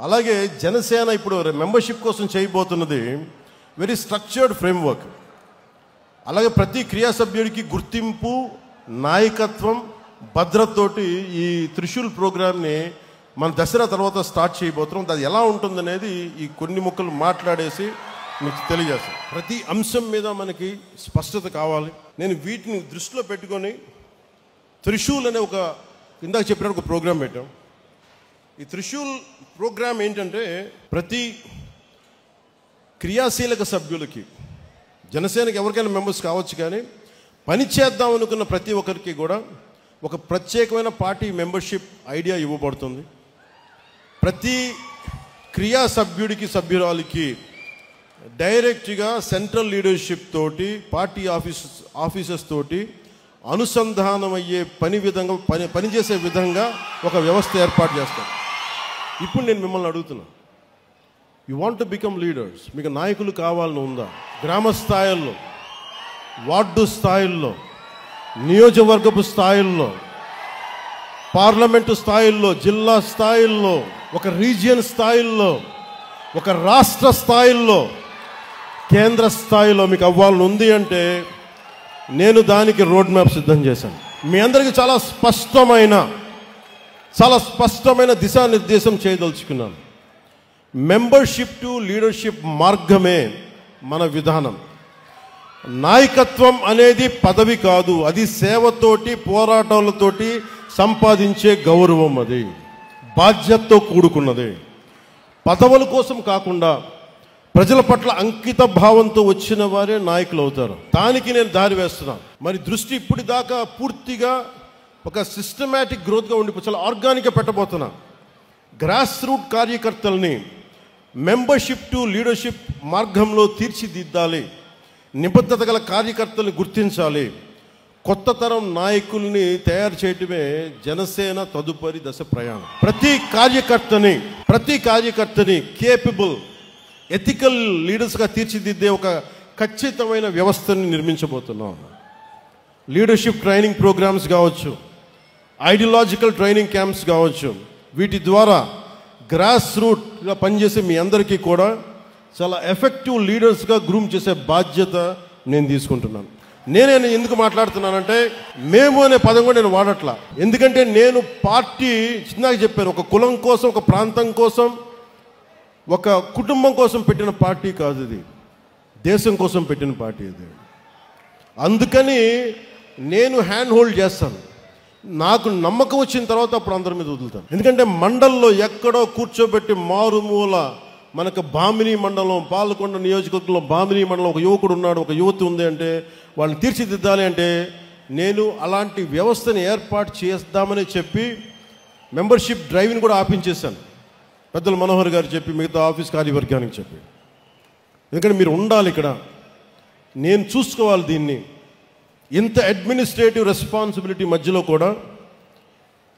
అలాగే జనసేన ఇప్పుడు మెంబర్షిప్ కోసం చేయబోతున్నది వెరీ స్ట్రక్చర్డ్ ఫ్రేమ్వర్క్. అలాగే ప్రతి క్రియా సభ్యుడికి గుర్తింపు, నాయకత్వం, భద్రతతోటి ఈ త్రిశూల్ ప్రోగ్రామ్ని మన దసరా తర్వాత స్టార్ట్ చేయబోతున్నాం. అది ఎలా ఉంటుందనేది ఈ కొన్ని ముక్కలు మాట్లాడేసి మీకు తెలియజేస్తాను. ప్రతి అంశం మీద మనకి స్పష్టత కావాలి. నేను వీటిని దృష్టిలో పెట్టుకొని త్రిశూల్ అనే ఒక ఇందాక చెప్పినట్టు ఒక ప్రోగ్రాం పెట్టాం. ఈ త్రిశూల్ ప్రోగ్రాం ఏంటంటే ప్రతి క్రియాశీలక సభ్యులకి, జనసేనకి ఎవరికైనా మెంబర్స్ కావచ్చు, కానీ పని చేద్దాం అనుకున్న ప్రతి ఒక్కరికి కూడా ఒక ప్రత్యేకమైన పార్టీ మెంబర్షిప్ ఐడియా ఇవ్వబడుతుంది. ప్రతి క్రియా సభ్యుడికి, సభ్యురాలికి డైరెక్ట్గా సెంట్రల్ లీడర్షిప్ తోటి, పార్టీ ఆఫీసర్స్ తోటి అనుసంధానమయ్యే పనిచేసే విధంగా ఒక వ్యవస్థ ఏర్పాటు చేస్తారు. ఇప్పుడు నేను మిమ్మల్ని అడుగుతున్నా, you want to become leaders, మీకు నాయకులు కావాలని ఉందా? గ్రామ స్థాయిల్లో, వార్డు స్థాయిల్లో, నియోజకవర్గపు స్థాయిల్లో, పార్లమెంటు స్థాయిల్లో, జిల్లా స్థాయిల్లో, ఒక రీజియన్ స్థాయిల్లో, ఒక రాష్ట్ర స్థాయిల్లో, కేంద్ర స్థాయిలో మీకు అవ్వాలని ఉంది అంటే నేను దానికి రోడ్ మ్యాప్ సిద్ధం చేశాను. మీ అందరికీ చాలా స్పష్టమైన దిశానిర్దేశం చేయదలుచుకున్నాను. మెంబర్షిప్ టు లీడర్షిప్ మార్గమే మన విధానం. నాయకత్వం అనేది పదవి కాదు, అది సేవతోటి, పోరాటాలతోటి సంపాదించే గౌరవం. అది బాధ్యతతో కూడుకున్నది. పదవుల కోసం కాకుండా ప్రజల పట్ల అంకిత భావంతో వచ్చిన వారే నాయకులు అవుతారు. దానికి నేను దారి వేస్తున్నాను. మరి దృష్టి ఇప్పుడు దాకా పూర్తిగా ఒక సిస్టమేటిక్ గ్రోత్గా ఉండిపో, చాలా ఆర్గానిక్గా పెట్టబోతున్నా. గ్రాస్ రూట్ కార్యకర్తల్ని మెంబర్షిప్ టు లీడర్షిప్ మార్గంలో తీర్చిదిద్దాలి. నిబద్ధత గల కార్యకర్తల్ని గుర్తించాలి. కొత్త తరం నాయకుల్ని తయారు చేయటమే జనసేన తదుపరి దశ ప్రయాణం. ప్రతి కార్యకర్తని కేపబుల్, ఎథికల్ లీడర్స్గా తీర్చిదిద్దే ఒక ఖచ్చితమైన వ్యవస్థని నిర్మించబోతున్నాం. లీడర్షిప్ ట్రైనింగ్ ప్రోగ్రామ్స్ కావచ్చు, ఐడియాలజికల్ ట్రైనింగ్ క్యాంప్స్ కావచ్చు, వీటి ద్వారా గ్రాస్ రూట్గా పనిచేసే మీ అందరికీ కూడా చాలా ఎఫెక్టివ్ లీడర్స్గా గ్రూమ్ చేసే బాధ్యత నేను తీసుకుంటున్నాను. నేనే ఎందుకు మాట్లాడుతున్నానంటే, మేము అనే పదం కూడా నేను వాడట్లా. ఎందుకంటే నేను పార్టీ చిన్నగా చెప్పాను, ఒక కులం కోసం, ఒక ప్రాంతం కోసం, ఒక కుటుంబం కోసం పెట్టిన పార్టీ కాదు ఇది, దేశం కోసం పెట్టిన పార్టీ ఇది. అందుకని నేను హ్యాండ్ హోల్డ్ చేస్తాను. నాకు నమ్మకం వచ్చిన తర్వాత అప్పుడు అందరి మీద వదులుతాను. ఎందుకంటే మండల్లో ఎక్కడో కూర్చోబెట్టి మారుమూల, మనకు బామిని మండలం, పాలకొండ నియోజకవర్గంలో బామిని మండలం ఒక యువకుడు ఉన్నాడు, ఒక యువతి ఉంది అంటే వాళ్ళని తీర్చిదిద్దాలి అంటే నేను అలాంటి వ్యవస్థని ఏర్పాటు చేద్దామని చెప్పి మెంబర్షిప్ డ్రైవ్ని కూడా ఆపించేశాను. పెద్దలు మనోహర్ గారు చెప్పి, మిగతా ఆఫీస్ కార్యవర్గానికి చెప్పి, ఎందుకంటే మీరు ఉండాలి ఇక్కడ, నేను చూసుకోవాలి దీన్ని. ఇంత అడ్మినిస్ట్రేటివ్ రెస్పాన్సిబిలిటీ మధ్యలో కూడా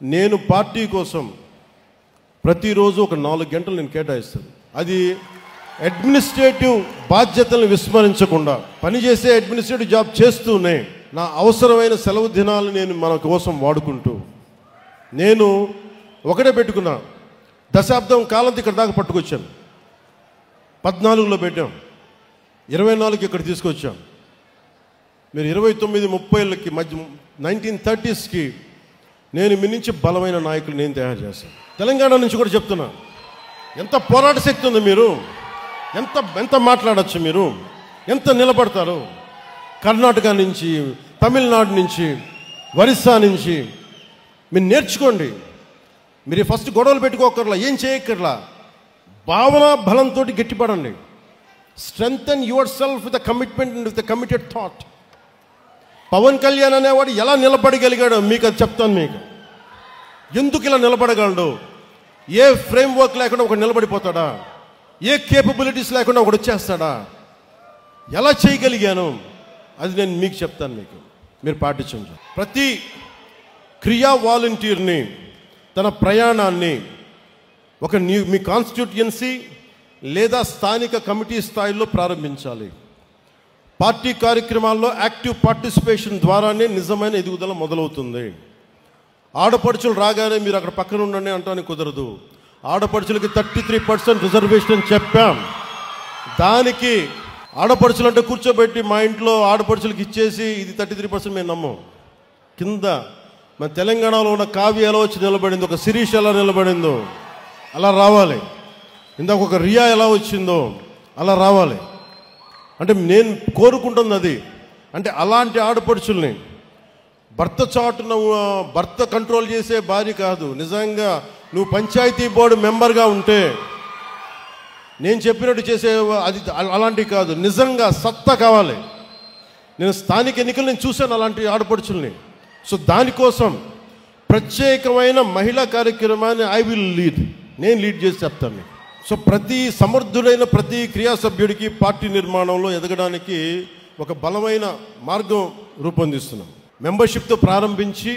నేను పార్టీ కోసం ప్రతిరోజు ఒక 4 గంటలు నేను కేటాయిస్తాను. అది అడ్మినిస్ట్రేటివ్ బాధ్యతలను విస్మరించకుండా పనిచేసే అడ్మినిస్ట్రేటివ్ జాబ్ చేస్తూనే నా అవసరమైన సెలవు దినాలు నేను మన కోసం వాడుకుంటూ, నేను ఒకటే పెట్టుకున్నా, దశాబ్దం కాలం ఇక్కడ దాకా పట్టుకొచ్చాను. 14లో పెట్టాం, 24కి ఇక్కడ తీసుకొచ్చాం. మీరు 29-30కి మధ్య 1930sకి నేను మీ నుంచి బలమైన నాయకులు నేను తయారు చేస్తాను. తెలంగాణ నుంచి కూడా చెప్తున్నా, ఎంత పోరాట శక్తి ఉంది, మీరు ఎంత మాట్లాడచ్చు, మీరు ఎంత నిలబడతారు. కర్ణాటక నుంచి, తమిళనాడు నుంచి, ఒరిస్సా నుంచి మీరు నేర్చుకోండి. మీరు ఫస్ట్ గొడవలు పెట్టుకోకర్లా, ఏం చేయక్కర్లా, భావన బలంతో గట్టిపడండి. Strengthen yourself with the commitment and with the committed thought. Pawan Kalyan అనేవాడు ఎలా నిలబడగలిగాడో మీకు అది చెప్తాను. మీకు ఎందుకు ఇలా నిలబడగలడు? ఏ ఫ్రేమ్వర్క్ లేకుండా ఒకడు నిలబడిపోతాడా? ఏ కేపబిలిటీస్ లేకుండా ఒకడు వచ్చేస్తాడా? ఎలా చేయగలిగాను అది నేను మీకు చెప్తాను. మీరు పాటించండి. ప్రతి క్రియా వాలంటీర్ని తన ప్రయాణాన్ని ఒక మీ కాన్స్టిట్యూయన్సీ లేదా స్థానిక కమిటీ స్థాయిలో ప్రారంభించాలి. పార్టీ కార్యక్రమాల్లో యాక్టివ్ పార్టిసిపేషన్ ద్వారానే నిజమైన ఎదుగుదల మొదలవుతుంది. ఆడపడుచులు రాగానే మీరు అక్కడ పక్కన ఉండండి అంటానికి కుదరదు. ఆడపడుచులకి 33% రిజర్వేషన్ అని చెప్పాం. దానికి ఆడపడుచులు అంటే కూర్చోబెట్టి మా ఇంట్లో ఆడపడుచులకి ఇచ్చేసి ఇది 33% మేము నమ్మం. కింద మన తెలంగాణలో ఉన్న కావ్య ఎలా వచ్చి నిలబడిందో, ఒక శిరీష్ ఎలా నిలబడిందో అలా రావాలి. ఇందాక ఒక రియా ఎలా వచ్చిందో అలా రావాలి. అంటే నేను కోరుకుంటుంది అది. అంటే అలాంటి ఆడపడుచుల్ని భర్త చాటున భర్త కంట్రోల్ చేసే భార్య కాదు. నిజంగా నువ్వు పంచాయతీ బోర్డు మెంబర్గా ఉంటే నేను చెప్పినట్టు చేసే అది అలాంటివి కాదు. నిజంగా సత్తా కావాలి. నేను స్థానిక ఎన్నికలు నేను చూశాను అలాంటి ఆడపడుచుల్ని. సో దానికోసం ప్రత్యేకమైన మహిళా కార్యక్రమాన్ని నేను లీడ్ చేసి చెప్తాను. సో ప్రతి సమర్థుడైన ప్రతి క్రియా సభ్యుడికి పార్టీ నిర్మాణంలో ఎదగడానికి ఒక బలమైన మార్గం రూపొందిస్తున్నాం. మెంబర్షిప్తో ప్రారంభించి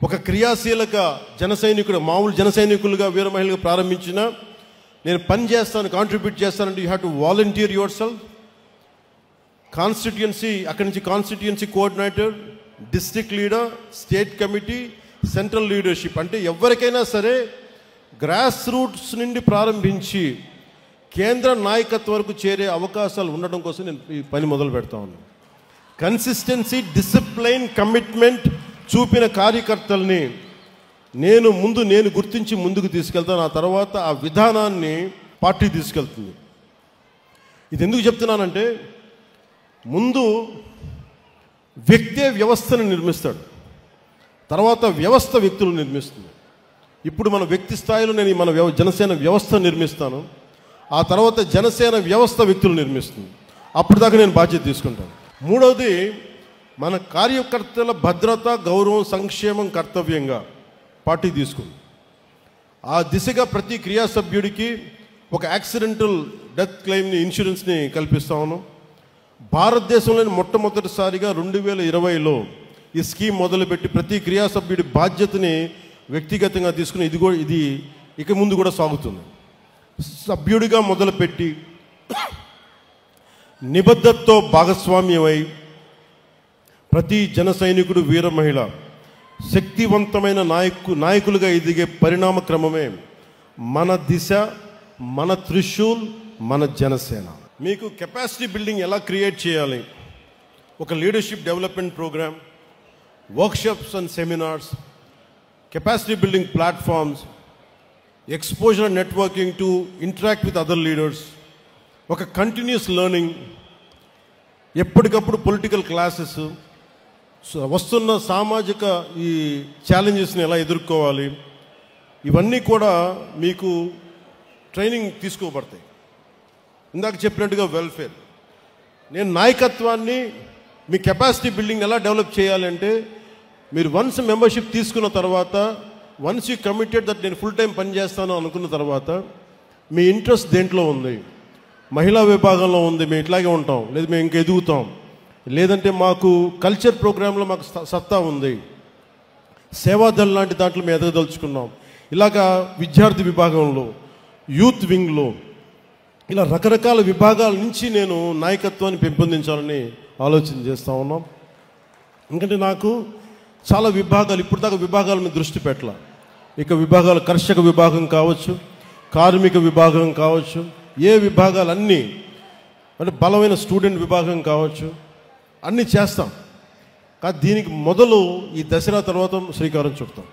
ఒక క్రియాశీలక జన సైనికుడు, మామూలు జన సైనికులుగా వీర మహిళగా ప్రారంభించిన నేను పని చేస్తాను, కాంట్రిబ్యూట్ చేస్తానంటే you have to volunteer your self. Constituency, అక్కడి నుంచి constituency coordinator, district leader, state committee, central leadership. అంటే ఎవరికైనా సరే గ్రాస్ రూట్స్ నుండి ప్రారంభించి కేంద్ర నాయకత్వం వరకు చేరే అవకాశాలు ఉండడం కోసం నేను ఈ పని మొదలు పెడతా ఉన్నాను. కన్సిస్టెన్సీ, డిసిప్లైన్, కమిట్మెంట్ చూపిన కార్యకర్తల్ని నేను గుర్తించి ముందుకు తీసుకెళ్తాను. ఆ తర్వాత ఆ విధానాన్ని పార్టీ తీసుకెళ్తుంది. ఇది ఎందుకు చెప్తున్నానంటే, ముందు వ్యక్తే వ్యవస్థను నిర్మిస్తాడు, తర్వాత వ్యవస్థ వ్యక్తులు నిర్మిస్తుంది. ఇప్పుడు మన వ్యక్తి స్థాయిలో నేను మన జనసేన వ్యవస్థ నిర్మిస్తాను. ఆ తర్వాత జనసేన వ్యవస్థ వ్యక్తులు నిర్మిస్తుంది. అప్పుడు దాకా నేను బాధ్యత తీసుకుంటాను. మూడవది, మన కార్యకర్తల భద్రత, గౌరవం, సంక్షేమం కర్తవ్యంగా పార్టీ తీసుకుంది. ఆ దిశగా ప్రతి క్రియా సభ్యుడికి ఒక యాక్సిడెంటల్ డెత్ క్లెయిమ్ని, ఇన్సూరెన్స్ని కల్పిస్తా ఉన్నాం. భారతదేశంలోని మొట్టమొదటిసారిగా 2020లో ఈ స్కీమ్ మొదలుపెట్టి ప్రతి క్రియా సభ్యుడి బాధ్యతని వ్యక్తిగతంగా తీసుకుని ఇది ఇక ముందు కూడా సాగుతుంది. సభ్యుడిగా మొదలుపెట్టి నిబద్ధతతో భాగస్వామ్యమై ప్రతి జన సైనికుడు, వీర మహిళ శక్తివంతమైన నాయకులుగా ఎదిగే పరిణామ క్రమమే మన దిశ, మన త్రిశూల్, మన జనసేన. మీకు కెపాసిటీ బిల్డింగ్ ఎలా క్రియేట్ చేయాలి, ఒక leadership development program, workshops and seminars, capacity building platforms, exposure and networking to interact with other leaders, ఒక కంటిన్యూస్ లెర్నింగ్, ఎప్పటికప్పుడు పొలిటికల్ క్లాసెస్, వస్తున్న సామాజిక ఈ ఛాలెంజెస్ని ఎలా ఎదుర్కోవాలి, ఇవన్నీ కూడా మీకు ట్రైనింగ్ తీసుకోబడతాయి. ఇందాక చెప్పినట్టుగా వెల్ఫేర్. నేను నాయకత్వాన్ని, మీ కెపాసిటీ బిల్డింగ్ ఎలా డెవలప్ చేయాలంటే, మీరు వన్స్ మెంబర్షిప్ తీసుకున్న తర్వాత, వన్స్ యూ కమిటెడ్ దట్ నేను ఫుల్ టైం పనిచేస్తాను అనుకున్న తర్వాత, మీ ఇంట్రెస్ట్ దేంట్లో ఉంది? మహిళా విభాగంలో ఉంది, మేము ఇట్లాగే ఉంటాం, లేదు మేము ఇంకా ఎదుగుతాం, లేదంటే మాకు కల్చర్ ప్రోగ్రాంలో మాకు సత్తా ఉంది, సేవాదళ్ లాంటి దాంట్లో మేము ఎదగదలుచుకున్నాం, ఇలాగా విద్యార్థి విభాగంలో, యూత్ వింగ్లో, ఇలా రకరకాల విభాగాల నుంచి నేను నాయకత్వాన్ని పెంపొందించాలని ఆలోచన చేస్తూ ఉన్నాం. ఎందుకంటే నాకు చాలా విభాగాలు, ఇప్పుడు దాకా విభాగాల మీద దృష్టి పెట్టాల. ఇక విభాగాలు కర్షక విభాగం కావచ్చు, కార్మిక విభాగం కావచ్చు, ఏ విభాగాలన్నీ అంటే బలమైన స్టూడెంట్ విభాగం కావచ్చు, అన్నీ చేస్తాం. కానీ దీనికి మొదలు ఈ దసరా తర్వాత శ్రీకారం చుడతాం.